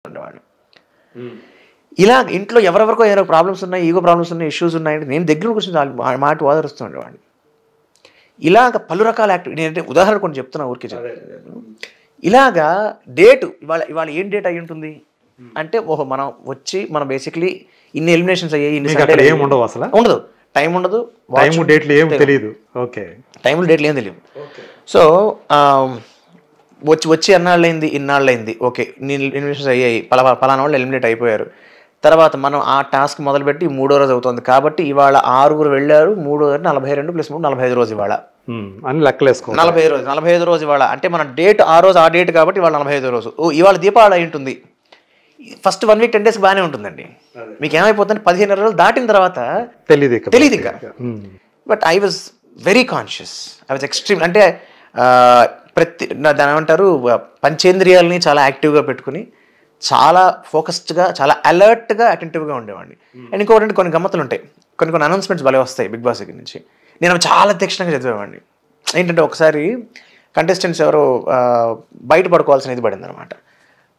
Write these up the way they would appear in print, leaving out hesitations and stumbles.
ఉండేవాళ్ళు. ఇలా ఇంట్లో ఎవరెవరికో ఏదో ప్రాబ్లమ్స్ ఉన్నాయి, ఈగో ప్రాబ్లమ్స్ ఉన్నాయి, ఇష్యూస్ ఉన్నాయంటే నేను దగ్గర కూర్చొని మాట ఓదారుస్తూ ఉండేవాడిని. ఇలాగ పలు రకాల యాక్టివిటీ నేనంటే ఉదాహరణ కొన్ని చెప్తున్నా, ఊరికే చెప్తాను. ఇలాగా డేట్ ఇవాళ ఇవాళ ఏం డేట్ అయి ఉంటుంది అంటే, ఓహో మనం వచ్చి మనం బేసిక్లీ ఇన్ని ఎలిమినేషన్స్ అయ్యాయి, ఇన్ని ఉండవు, అసలు ఉండదు, టైం ఉండదు, డేట్లు ఏం తెలియదు. ఓకే, టైంలో డేట్లు ఏం తెలియదు. సో వచ్చి ఎన్నాళ్ళైంది, ఇన్నాళ్ళైంది, ఓకే నేను ఎలిమినేషన్స్ అయ్యాయి, పలానా వాళ్ళు ఎలిమినేట్ అయిపోయారు. తర్వాత మనం ఆ టాస్క్ మొదలుపెట్టి 3వ రోజు అవుతుంది కాబట్టి ఇవాళ 6 వెళ్ళారు, 3 42 + 3 45 రోజు ఇవాళ అని లెక్కలేసుకో. 45 రోజు ఇవాళ అంటే మన డేట్ ఆ రోజు ఆ డేట్ కాబట్టి ఇవాళ 45 రోజు. ఇవాళ దీపావళి అయి ఉంటుంది. ఫస్ట్ 1 వీక్ 10 డేస్ బాగానే ఉంటుందండి. మీకు ఏమైపోతుంది 15 రోజులు దాటిన తర్వాత తెలియదు ఇంకా. But I was very conscious, I was extreme. అంటే దాని ఏమంటారు, పంచేంద్రియాలని చాలా యాక్టివ్గా పెట్టుకుని చాలా ఫోకస్డ్గా, చాలా అలర్ట్గా, అటెంటివ్గా ఉండేవాడిని. అండ్ ఇంకోటి కొన్ని గమ్మతులు ఉంటాయి, కొన్ని అనౌన్స్మెంట్స్ భలే వస్తాయి బిగ్ బాస్ దగ్గర నుంచి. నేను చాలా తీక్షణంగా చదివేవాడిని. ఏంటంటే ఒకసారి కంటెస్టెంట్స్ ఎవరో బయట పడుకోవాల్సిన ఇది పడింది అనమాట.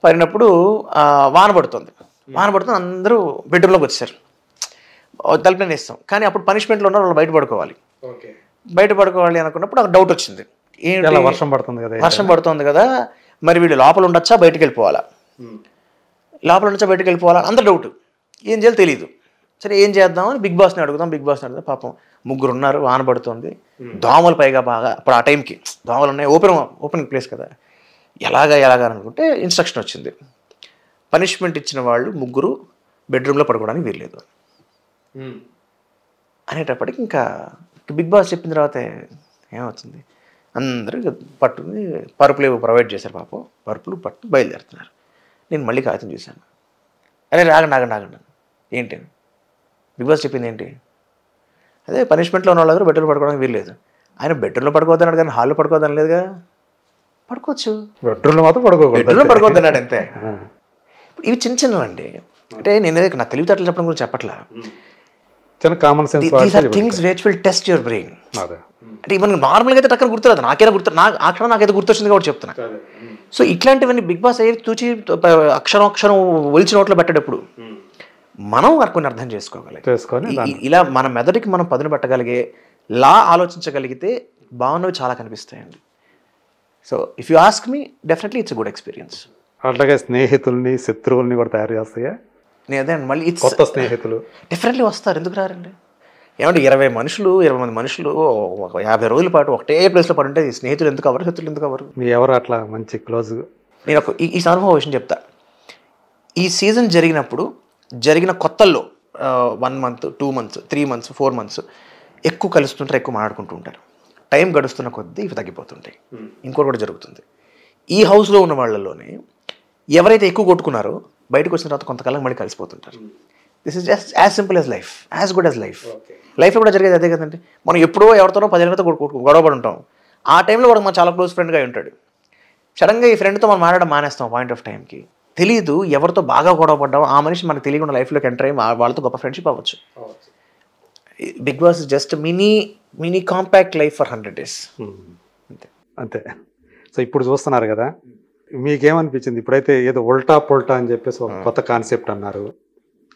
పడినప్పుడు వాన పడుతుంది, అందరూ బెడ్రూమ్లోకి వచ్చారు, తలుపునే వేస్తాం. కానీ అప్పుడు పనిష్మెంట్లో ఉన్న వాళ్ళు బయట పడుకోవాలి అనుకున్నప్పుడు ఒక డౌట్ వచ్చింది, ఏంటి వర్షం పడుతుంది కదా మరి వీళ్ళు లోపల ఉండొచ్చా బయటకు వెళ్ళిపోవాలా, అందరూ డౌట్, ఏం చేయాలో తెలియదు. సరే ఏం చేద్దామని బిగ్ బాస్ని అడుగుదాం. పాపం 3 ఉన్నారు, వాన పడుతుంది, దోమలు పైగా బాగా. అప్పుడు ఆ టైంకి దోమలు ఉన్నాయి, ఓపెన్ ప్లేస్ కదా, ఎలాగా అనుకుంటే ఇన్స్ట్రక్షన్ వచ్చింది, పనిష్మెంట్ ఇచ్చిన వాళ్ళు 3 బెడ్రూమ్లో పడుకోవడానికి వీల్లేదు అనేటప్పటికి ఇంకా బిగ్ బాస్ చెప్పిన తర్వాత ఏమవుతుంది, అందరూ పట్టుకుని పరుపులు ఏవో ప్రొవైడ్ చేశారు. పాపం పరుపులు పట్టు బయలుదేరుతున్నారు. నేను మళ్ళీ కాగితం చూశాను, అరే ఆగండి ఏంటి బిగ్ బాస్ చెప్పింది ఏంటి, అదే పనిష్మెంట్లో ఉన్న వాళ్ళందరూ బెడ్రూమ్లో పడుకోవడానికి వీల్లేదు. ఆయన బెడ్రూమ్లో పడుకోవద్దన్నాడు కానీ హాల్లో పడుకోవద్దని లేదుగా, పడుకోవచ్చు, బెడ్రూమ్లో పడుకోవద్దన్నాడు అంతే. ఇవి చిన్నవండి. అంటే నేను నాకు తెలివితేటలు చెప్పడం గురించి చెప్పట్లా, common sense things which will test your brain. అంటే మనకు నార్మల్గా అయితే టక్కన గుర్తురాదు, నాకైతే గుర్తొచ్చింది కాబట్టి చెప్తున్నా. సో ఇట్లాంటివన్నీ బిగ్ బాస్ అయ్యి తూచి అక్షరం ఒలిచి నోట్లో పెట్టేటప్పుడు మనం కొన్ని అర్థం చేసుకోవాలి. ఇలా మన మెదడుకి మనం పదును పెట్టగలిగే ఆలోచించగలిగితే బాగున్నవి చాలా కనిపిస్తాయండి. So if you ask me, definitely it's good experience. అట్లాగే స్నేహితుల్ని, శత్రువుల్ని కూడా తయారు చేస్తాయా? అదే మళ్ళీ కొత్త స్నేహితులు డెఫినెట్లీ వస్తారు, ఎందుకు రారండి? ఏమంటే 20 మంది మనుషులు 50 రోజుల పాటు ఒకటే ప్లేస్లో పడుంటే స్నేహితులు ఎందుకు అవ్వరు, శత్రులు ఎందుకు అవ్వరు? ఎవరు అట్లా మంచి క్లోజ్? నేను ఈ అనుభవం విషయం చెప్తా. ఈ సీజన్ జరిగిన కొత్తల్లో 1 month, 2 months, 3 months, 4 months ఎక్కువ కలుస్తుంటారు, ఎక్కువ మాట్లాడుకుంటూ ఉంటారు. టైం గడుస్తున్న కొద్దీ ఇవి తగ్గిపోతుంటాయి. ఇంకోటి కూడా జరుగుతుంది, ఈ హౌస్లో ఉన్న వాళ్ళలోనే ఎవరైతే ఎక్కువ కొట్టుకున్నారో బయటకు వచ్చిన తర్వాత కొంతకాలం మళ్ళీ కలిసిపోతుంటారు. This is just as simple as life, as good as life. లైఫ్లో కూడా జరిగేది అదే కదండి. మనం ఎప్పుడో ఎవరితోనో 10 ఏళ్ళతో గొడవపడి ఉంటాం. ఆ టైంలో కూడా మనం చాలా క్లోజ్ ఫ్రెండ్గా ఉంటాడు. సడన్గా ఈ ఫ్రెండ్తో మనం మాట్లాడడం మానేస్తాం. పాయింట్ ఆఫ్ టైంకి తెలియదు ఎవరితో బాగా గొడవపడ్డాం, ఆ మనిషి మనకు తెలియకుండా లైఫ్లోకి ఎంటర్ అయ్యి వాళ్ళతో గొప్ప ఫ్రెండ్షిప్ అవ్వచ్చు. Bigg Boss is just mini compact life for 100 days. అంతే. సో ఇప్పుడు చూస్తున్నారు కదా, మీకేమనిపించింది? ఇప్పుడైతే ఏదో ఉల్టా పొల్టా అని చెప్పేసి ఒక కొత్త కాన్సెప్ట్ అన్నారు.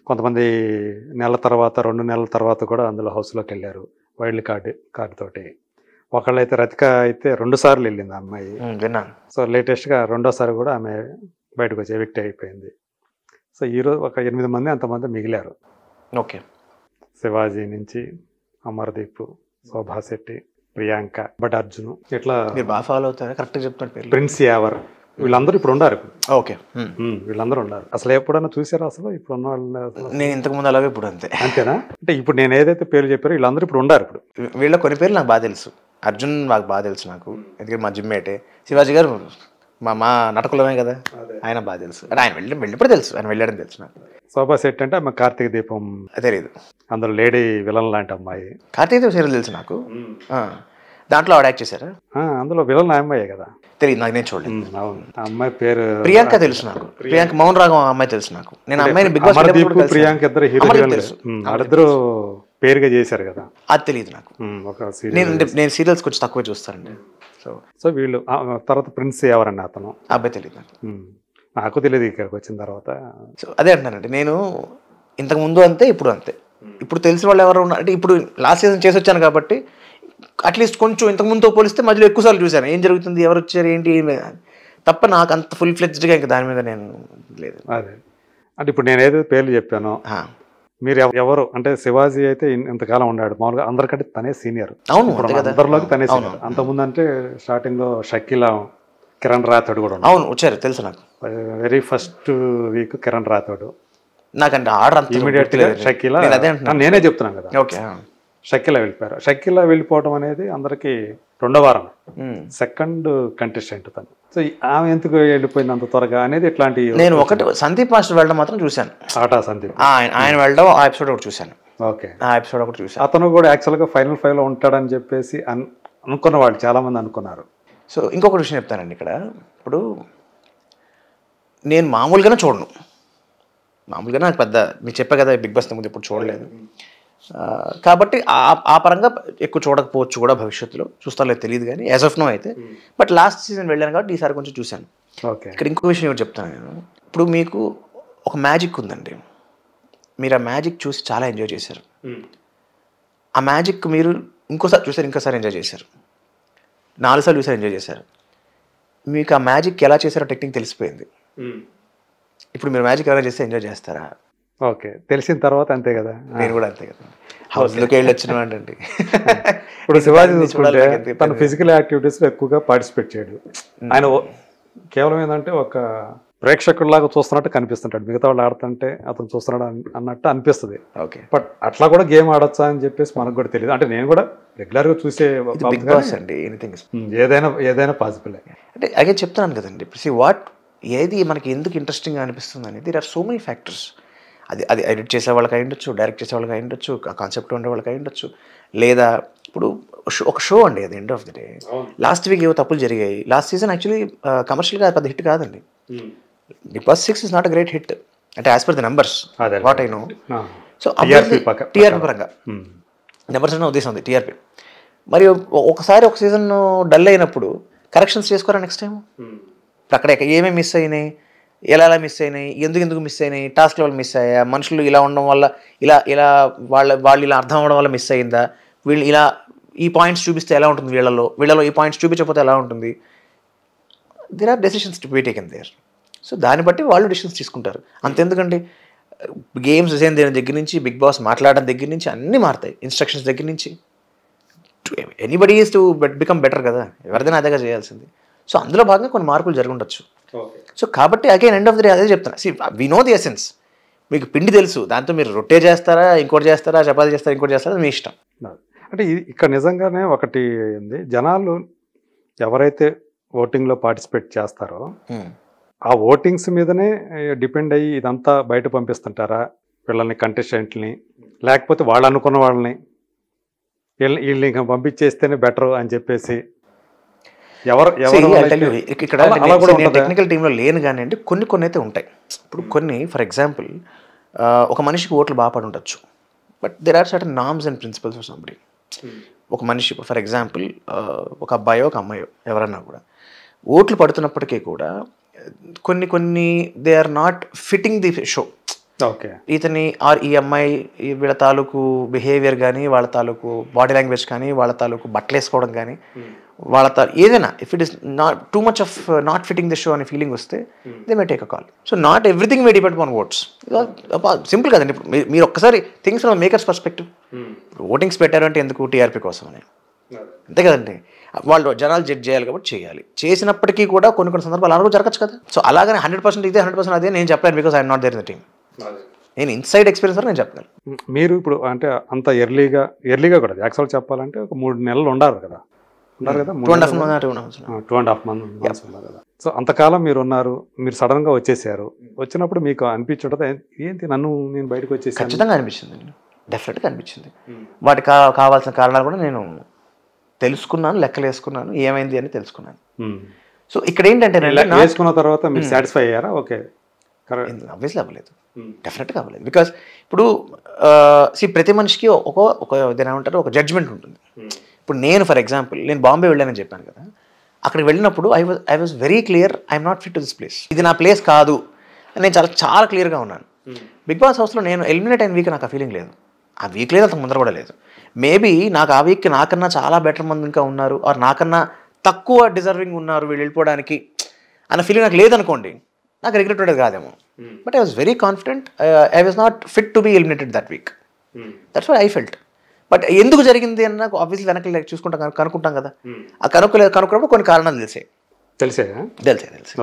కొంతమంది నెల తర్వాత 2 నెలల తర్వాత కూడా అందులో హౌస్లోకి వెళ్ళారు వైల్డ్ కార్డు తోటి. ఒకళ్ళైతే రతిక అయితే 2 సార్లు వెళ్ళింది ఆ అమ్మాయి. సో లేటెస్ట్గా 2వ సారి కూడా ఆమె బయటకు వచ్చి ఎవిక్ట్ అయిపోయింది. సో ఈరోజు ఒక 8 మంది అంతమంది మిగిలారు. ఓకే, శివాజీ నుంచి అమర్దీప్, శోభా శెట్టి, ప్రియాంక, బట్ అర్జున్, ఇట్లా బాగా ఫాలో అవుతారు, కరెక్ట్గా చెప్తాను, ప్రిన్స్ యావర్, వీళ్ళందరూ ఇప్పుడు ఉన్నారు. ఓకే, వీళ్ళందరూ ఉన్నారు. అసలు ఎప్పుడన్నా చూసారా అసలు ఇప్పుడు ఉన్న వాళ్ళు? నేను ఇంతకు ముందు అలాగే ఇప్పుడు అంతేనా? అంటే ఇప్పుడు నేను ఏదైతే పేరు చెప్పారో వీళ్ళందరూ ఇప్పుడు ఉన్నారు. ఇప్పుడు వీళ్ళ కొన్ని పేర్లు నాకు బాగా తెలుసు. అర్జున్ నాకు బాగా తెలుసు నాకు, ఎందుకంటే మా జిమ్మేటే. శివాజీ గారు మా నటకులమే కదా, ఆయన బాగా తెలుసు. అంటే ఆయన వెళ్ళినప్పుడు తెలుసు, ఆయన వెళ్ళాడని తెలుసు నాకు. శోభా శెట్టి అంటే ఆమె కార్తీక దీపం తెలియదు, అందులో లేడీ విలన్ లాంటి అమ్మాయి. కార్తీక దీపం సీరియల్ తెలుసు నాకు, దాంట్లో ఆవిడ యాక్ట్ చేశారా? అందులో విలన్ అమ్మాయి కదా, తెలియదు నాకు, నేను చూడలేదు. అవును, అమ్మాయి పేరు ప్రియాంక తెలుసు నాకు, ప్రియాంక మౌన్ రాగం అమ్మాయి తెలుసు నాకు. నేను అమ్మాయిని బిగ్ బాస్ ప్రియాంక ఇద్దరు హీరోయిన్లు, వాళ్ళిద్దరూ పేరుగా చేశారు కదా, అది తెలియదు నాకు. నేను సీరియల్స్ కొంచెం తక్కువ చూస్తానండి. సో వీళ్ళు తర్వాత ప్రిన్స్ ఎవరన్నా అతను అబ్బాయి తెలియదు నాకు. నాకు తెలియదు ఇక్కడికి వచ్చిన తర్వాత. సో అదే అంటున్నానండి, నేను ఇంతకు ముందు అంతే, ఇప్పుడు అంతే. ఇప్పుడు తెలిసిన వాళ్ళు ఎవరు ఉన్నారు అంటే, ఇప్పుడు లాస్ట్ సీజన్ చేసి వచ్చాను కాబట్టి అట్లీస్ట్ కొంచెం ఇంతకు ముందుతో పోలిస్తే మధ్యలో ఎక్కువసార్లు చూశాను ఏం జరుగుతుంది, ఎవరు వచ్చారు, ఏంటి తప్ప నాకు అంత ఫుల్ ఫ్లెడ్జ్డ్గా ఇంకా దాని మీద నేను లేదు. అదే అంటే ఇప్పుడు నేను ఏదైతే పేర్లు చెప్పానో మీరు ఎవరు అంటే శివాజీ అయితే ఇంతకాలం ఉన్నాడు, మామూలుగా అందరికంటే తనే సీనియర్. అవును, అందరిలోకి తనే సీనియర్. అంతకుముందు అంటే స్టార్టింగ్లో షకీలా, కిరణ్ రాథోడ్ కూడా అవును వచ్చారు తెలుసు నాకు. Very first week Kiran Rathod నాకంటే ఆర్డర్ అంత ఇమీడియట్ షకీలా, నేనే చెప్తున్నాను కదా. ఓకే, షకీలా వెళ్ళిపోయారు. షకీలా వెళ్ళిపోవడం అనేది అందరికి రెండో వారం, సెకండ్ కంటెస్టెంట్ తను. సో ఆమె ఎందుకు వెళ్ళిపోయింది అంత త్వరగా అనేది ఇట్లాంటి. నేను ఒకటి సందీప్ మాస్టర్ వెళ్ళడం మాత్రం చూశాను, ఆటా సందీప్ ఆయన వెళ్ళడం ఆ ఎపిసోడ్ ఒకటి చూశాను. ఓకే, ఆ ఎపిసోడ్ ఒకటి చూశాను. అతను కూడా యాక్చువల్గా ఫైనల్ 5 లో ఉంటాడని చెప్పేసి అనుకున్న వాళ్ళు చాలా మంది అనుకున్నారు. సో ఇంకొక విషయం చెప్తానండి ఇక్కడ. ఇప్పుడు నేను మామూలుగానే చూడను, మామూలుగా నాకు పెద్ద మీకు చెప్పా కదా బిగ్ బాస్ ముందు ఇప్పుడు చూడలేదు కాబట్టి ఆ పరంగా ఎక్కువ చూడకపోవచ్చు కూడా, భవిష్యత్తులో చూస్తాలో తెలియదు కానీ యాజ్ ఆఫ్ నో అయితే. బట్ లాస్ట్ సీజన్ వెళ్ళాను కాబట్టి ఈసారి కొంచెం చూశాను. ఓకే, ఇక్కడ ఇంకో విషయం ఏమిటి చెప్తాను నేను. ఇప్పుడు మీకు ఒక మ్యాజిక్ ఉందండి, మీరు ఆ మ్యాజిక్ చూసి చాలా ఎంజాయ్ చేశారు. ఆ మ్యాజిక్ మీరు ఇంకోసారి చూసారు, ఇంకోసారి ఎంజాయ్ చేశారు, 4 సార్లు చూసారు, ఎంజాయ్ చేశారు. మీకు ఆ మ్యాజిక్ ఎలా చేశారో టెక్నిక్ తెలిసిపోయింది. ఇప్పుడు మీరు మ్యాజిక్ ఎలా చేస్తే ఎంజాయ్ చేస్తారా? ఓకే, తెలిసిన తర్వాత అంతే కదా. నేను కూడా అంతే కదా, హౌస్లోకి వెళ్ళి వచ్చిన అండి. ఇప్పుడు శివాజీ చూసుకుంటే తను ఫిజికల్ యాక్టివిటీస్లో ఎక్కువగా పార్టిసిపేట్ చేయడు. ఆయన కేవలం ఏంటంటే ఒక ప్రేక్షకుడిలాగా చూస్తున్నట్టు కనిపిస్తుంటాడు, మిగతా వాళ్ళు ఆడుతుంటే అతను చూస్తున్నాడు అన్నట్టు అనిపిస్తుంది. ఓకే, బట్ అట్లా కూడా గేమ్ ఆడొచ్చా అని చెప్పేసి మనకు కూడా తెలియదు. అంటే నేను కూడా రెగ్యులర్గా చూసే బిగ్ బాస్ అండి, ఎనీథింగ్ ఏదైనా పాసిబుల్. అంటే అగే చెప్తున్నాను కదండి, ఏది మనకి ఎందుకు ఇంట్రెస్టింగ్ అనిపిస్తుంది అనేది there are so many factors. అది ఎడిట్ చేసే వాళ్ళకి అయి ఉండొచ్చు, డైరెక్ట్ చేసే వాళ్ళకి అయి ఉండొచ్చు, కాన్సెప్ట్ ఉండే వాళ్ళకి అయి ఉండొచ్చు, లేదా ఇప్పుడు ఒక షో అండి అది end of the day. Last week ఏవో తప్పులు జరిగాయి. లాస్ట్ సీజన్ యాక్చువల్లీ కమర్షియల్గా పెద్ద హిట్ కాదండి. Big Boss 6 is not a great hit అంటే as per the numbers what I know. So TRP పరంగా నెంబర్స్ అన్న ఉద్దేశం ఉంది, టీఆర్పీ. మరి ఒకసారి ఒక సీజన్ డల్ అయినప్పుడు కరెక్షన్స్ చేసుకోరా నెక్స్ట్ టైం. ఇప్పుడు అక్కడ ఏమేమి మిస్ అయినాయి, ఎలా మిస్ అయినాయి, ఎందుకు మిస్ అయినాయి, టాస్క్ లెవెల్ మిస్ అయ్యా, మనుషులు ఇలా ఉండడం వల్ల ఇలా వాళ్ళు ఇలా అర్థం అవ్వడం వల్ల మిస్ అయిందా, వీళ్ళు ఇలా ఈ పాయింట్స్ చూపిస్తే ఎలా ఉంటుంది, వీళ్ళలో ఈ పాయింట్స్ చూపించకపోతే ఎలా ఉంటుంది. There are decisions to be taken there. So దాన్ని బట్టి వాళ్ళు డెసిషన్స్ తీసుకుంటారు. అంతెందుకండి, గేమ్స్ డిజైన్ దేని దగ్గర నుంచి, బిగ్ బాస్ మాట్లాడడం దగ్గర నుంచి అన్నీ మారుతాయి, ఇన్స్ట్రక్షన్స్ దగ్గర నుంచి. Anybody is to become better కదా, ఎవరిదైనా అదేగా చేయాల్సింది. సో అందులో భాగంగా కొన్ని మార్పులు జరుగుండొచ్చు. సో కాబట్టి again end of the day అదే చెప్తున్నా, వి నో ది ఎసెన్స్. మీకు పిండి తెలుసు, దాంతో మీరు రొట్టె చేస్తారా, ఇంకోటి చేస్తారా, చపాతీ చేస్తారా, ఇంకోటి చేస్తారా, మీ ఇష్టం. అంటే ఇక్కడ నిజంగానే ఒకటి ఉంది, జనాలు ఎవరైతే ఓటింగ్లో పార్టిసిపేట్ చేస్తారో ఆ ఓటింగ్స్ మీదనే డిపెండ్ అయ్యి ఇదంతా బయట పంపిస్తుంటారా వీళ్ళని, కంటెస్టెంట్ని, లేకపోతే వాళ్ళు అనుకున్న వాళ్ళని వీళ్ళని ఇంకా పంపించేస్తేనే బెటర్ అని చెప్పేసి ఇక్కడ టెక్నికల్ టీంలో లేను కానీ అండి, కొన్ని అయితే ఉంటాయి. ఇప్పుడు కొన్ని ఫర్ ఎగ్జాంపుల్ ఒక మనిషికి ఓట్లు బాగా పడి ఉండొచ్చు, but there are certain norms and principles of somebody. ఒక మనిషి ఫర్ ఎగ్జాంపుల్ ఒక అబ్బాయో ఒక అమ్మాయో ఎవరన్నా కూడా ఓట్లు పడుతున్నప్పటికీ కూడా కొన్ని they are not fitting the show. Okay, ఇతని ఈ అమ్మాయి వీళ్ళ తాలూకు బిహేవియర్ కానీ, వాళ్ళ తాలూకు బాడీ లాంగ్వేజ్ కానీ, వాళ్ళ తాలూకు బట్టలు వేసుకోవడం కానీ, వాళ్ళ ఏదైనా if it is not too much of not fitting the show అనే ఫీలింగ్ వస్తే they may take a call. So not everything may depend on votes. Simple కదండి. ఇప్పుడు మీరు ఒక్కసారి things from makers perspective, votings పెట్టారు అంటే ఎందుకు, టీఆర్పీ కోసం అని, అంతే కదండి. వాళ్ళు జనాలు జడ్జ్ చేయాలి కాబట్టి చేయాలి. చేసినప్పటికీ కూడా కొన్ని సందర్భాలు అలా జరగచ్చు కదా. సో అలాగనే 100% ఇదే 100% అదే నేను చెప్పలేను, because I'm not there in the team. నేను ఇన్సైడ్ ఎక్స్పీరియన్స్ వరకు నేను చెప్పగలను. మీరు ఇప్పుడు అంటే అంత ఎర్లీగా కూడా యాక్చువల్ చెప్పాలంటే ఒక 3 నెలలు ఉన్నారు కదా, 2.5 months ఉన్నారు కదా. సో అంతకాలం మీరు ఉన్నారు, మీరు సడన్గా వచ్చేసారు. వచ్చినప్పుడు మీకు అనిపించడం ఏంటి, నేను బయటకు వచ్చేసి? ఖచ్చితంగా అనిపించింది, డెఫినెట్గా అనిపించింది. వాటికి కావాల్సిన కారణాలు కూడా నేను తెలుసుకున్నాను, లెక్కలు వేసుకున్నాను, ఏమైంది అని తెలుసుకున్నాను. సో ఇక్కడ ఏంటంటే వేసుకున్న తర్వాత మీరు సాటిస్ఫై అయ్యారా? ఓకే, ఆబ్వియస్లీ అవ్వలేదు, డెఫినెట్గా అవ్వలేదు. బికాస్ ఇప్పుడు ప్రతి మనిషికి ఒక ఏమంటారు, ఒక జడ్జ్మెంట్ ఉంటుంది. ఇప్పుడు నేను ఫర్ ఎగ్జాంపుల్ నేను బాంబే వెళ్ళానని చెప్పాను కదా, అక్కడికి వెళ్ళినప్పుడు I was very clear I'm not fit to this place, ఇది నా ప్లేస్ కాదు అని నేను చాలా చాలా క్లియర్గా ఉన్నాను. బిగ్ బాస్ హౌస్లో నేను ఎలిమినేట్ అయిన వీక్ నాకు ఆ ఫీలింగ్ లేదు, ఆ వీక్ లేదు, అంత ముందర కూడా లేదు. మేబీ నాకు ఆ వీక్ నాకన్నా చాలా బెటర్ మంది ఇంకా ఉన్నారు, ఆర్ నాకన్నా తక్కువ డిజర్వింగ్ ఉన్నారు వీళ్ళు వెళ్ళిపోవడానికి అన్న ఫీలింగ్ నాకు లేదనుకోండి, నాకు రిగ్రెట్ ఉండేది కాదేమో. But I was very confident, I was not fit to be eliminated that week. That's what I felt. But ఎందుకు జరిగింది అని నాకు ఆబ్వియస్లీ వెనక్కి చూసుకుంటాం, కనుక్కుంటాం కదా. ఆ కనుక్కున్నప్పుడు కొన్ని కారణాలు తెలిసే.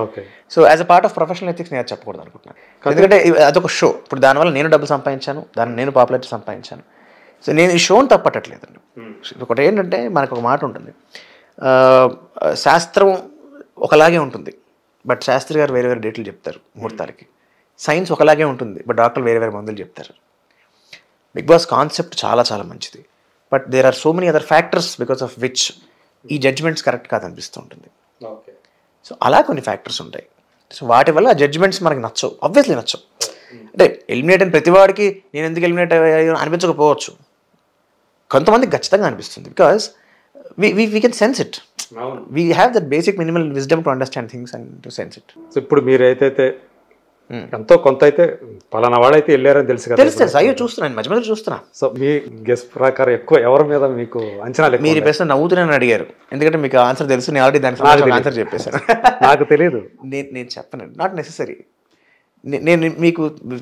Okay. So as a part of professional ethics నేను చెప్పకూడదు అనుకుంటున్నాను, ఎందుకంటే అదొక షో. ఇప్పుడు దానివల్ల నేను డబ్బులు సంపాదించాను, దాన్ని నేను పాపులారిటీ సంపాదించాను. సో నేను ఈ షోని తప్పట్టట్లేదండి. ఒకటి ఏంటంటే మనకు ఒక మాట ఉంటుంది, శాస్త్రం ఒకలాగే ఉంటుంది బట్ శాస్త్రి గారు వేరే వేరే డేట్లు చెప్తారు ముహూర్తాలకి. సైన్స్ ఒకలాగే ఉంటుంది బట్ డాక్టర్లు వేరే వేరే మందులు చెప్తారు. బిగ్ బాస్ కాన్సెప్ట్ చాలా చాలా మంచిది, but there are so many other factors because of which ఈ జడ్జ్మెంట్స్ కరెక్ట్ కాదనిపిస్తూ ఉంటుంది. సో అలా కొన్ని ఫ్యాక్టర్స్ ఉంటాయి. సో వాటి వల్ల ఆ జడ్జ్మెంట్స్ మనకి నచ్చవు, ఆబ్వియస్లీ నచ్చవు. అంటే ఎలిమినేట్ అయిన ప్రతి వాడికి నేను ఎందుకు ఎలిమినేట్ అయ్యాను అనిపించకపోవచ్చు, కొంతమందికి ఖచ్చితంగా అనిపిస్తుంది. Because we can sense it, we have that basic minimal wisdom to understand things and to sense it. So ఇప్పుడు మీరైతే ఎంతో కొంత అయితే పలానా వాడైతే వెళ్ళారని తెలుసు కదా. తెలుసు, అయ్యో చూస్తున్నాను, మధ్య మధ్య చూస్తున్నా. సో మీ గెస్ ప్రకారం ఎక్కువ ఎవరి మీద మీకు అంచనాలు? మీరు ప్రశ్న నవ్వుతున్నాను అడిగారు, ఎందుకంటే మీకు ఆన్సర్ తెలుసు, నేను ఆల్రెడీ దానికి ఆన్సర్ చెప్పేశాను. నాకు తెలియదు, నేను చెప్పను, నాట్ నెసెసరీ. నేను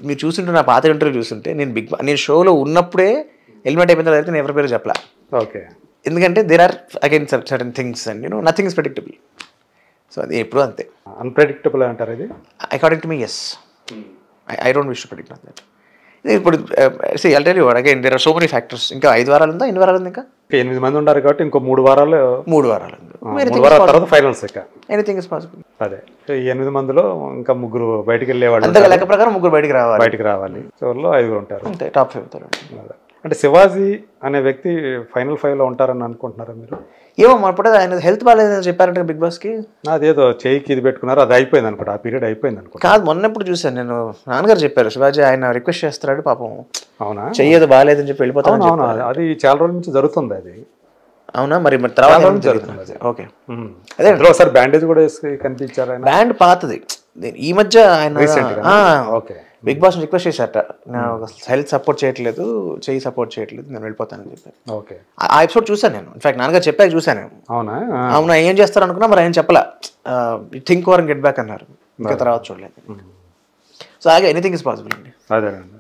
మీరు చూస్తుంటే నా పాత ఇంటర్వ్యూ చూస్తుంటే నేను షోలో ఉన్నప్పుడే ఎలిమినేట్ అయిపోయిన తర్వాత నేను ఎవరి పేరు చెప్పలా. ఓకే. ఎందుకంటే there are again certain things and nothing is predictable. So అది ఎప్పుడు అంతే. అన్ప్రెడిక్టబుల్ అంటారు ఇది? According to me yes. I don't wish to predict not that. ఇప్పుడు I'll tell you again there are so many factors. ఇంకా 5 వారాలు ఉందా, ఎన్ని వారాలు ఉంది? ఇంకా 8 మంది ఉన్నారు కాబట్టి ఇంకో 3 వారాలు తర్వాత ఫైనల్స్. Anything is possible. అదే ఈ 8 మందిలో ఇంకా 3 బయటికి వెళ్ళేవాళ్ళు, అంతగా లెక్క ప్రకారం 3 బయటికి రావాలి. చివరిలో 5 ఉంటారు, అంతే. టాప్ 5. అంటే శివాజీ అనే వ్యక్తి ఫైనల్ 5లో ఉంటారని అనుకుంటున్నారా మీరు? ఏమో అప్పుడు ఆయన హెల్త్ బాగాలేదని చెప్పారంటే బిగ్ బాస్కి. అదేదో చేయికి ఇది పెట్టుకున్నారు, అది అయిపోయింది అనుకుంటా, ఆ పీరియడ్ అయిపోయింది అనుకుంటా. కాదు, మొన్నప్పుడు చూసాను నేను, నాన్నగారు చెప్పారు శివాజీ ఆయన రిక్వెస్ట్ చేస్తున్నాడు పాపం. అవునా? చెయ్యదు బాగాలేదని చెప్పి వెళ్ళిపోతాను. అవునా? అది చాలా రోజుల నుంచి జరుగుతుంది అది. అవునా? మరి తర్వాత జరుగుతుంది. ఓకే. అదే ఒకసారి బ్యాండేజ్ కూడా వేసి కనిపించారు. బ్యాండ్ పాతది, ఈ మధ్య ఆయన బిగ్ బాస్ రిక్వెస్ట్ చేశారట, నాకు హెల్త్ సపోర్ట్ చేయట్లేదు, చెయ్యి సపోర్ట్ చేయట్లేదు, నేను వెళ్ళిపోతానని చెప్పాను. ఓకే. ఆ ఎపిసోడ్ చూసాను నేను, ఇన్ఫాక్ట్ నాన్నగారు చెప్పాక చూసాను. అవునా ఏం చేస్తారు అనుకున్నా, మరి ఆయన చెప్పలా, think over and get back అన్నారు. ఇంకా తర్వాత చూడలేదు. సో అలాగే ఎనీథింగ్ ఇస్ పాసిబుల్ అండి. అదేనండి.